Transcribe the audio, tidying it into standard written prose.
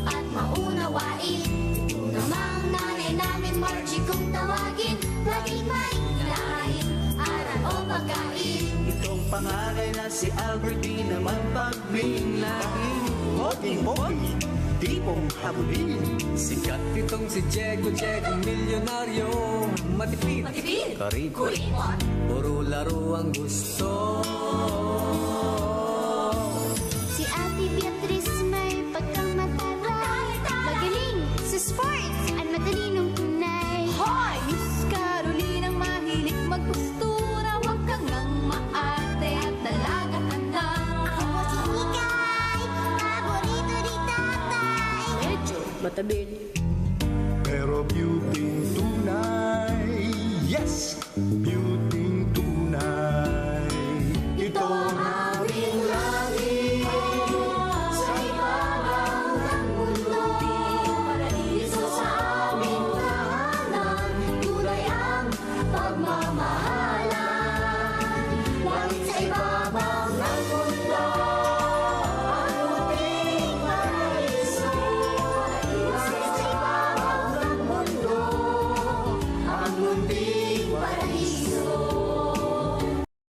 at maunawain. Ito namang nanay namin, Margie, kung tawagin. Laging may hinahain, aral o pagkain. Itong panganay na si Albertine naman pagbing laging boging-boging, di pong habulin. Sikat itong si Diego, milyonaryo, matipid, Kuripot, puro laro ang gusto. Si Ate Beatrice may pagkamataray, magaling sa sports at matalinong tunay. Hoy! Miss Caroline ang mahilig magpostura. Huwag kang ngang maarte at dalaga ka na. Ako po si Nikay, paborito ni tatay. Medyo matabil.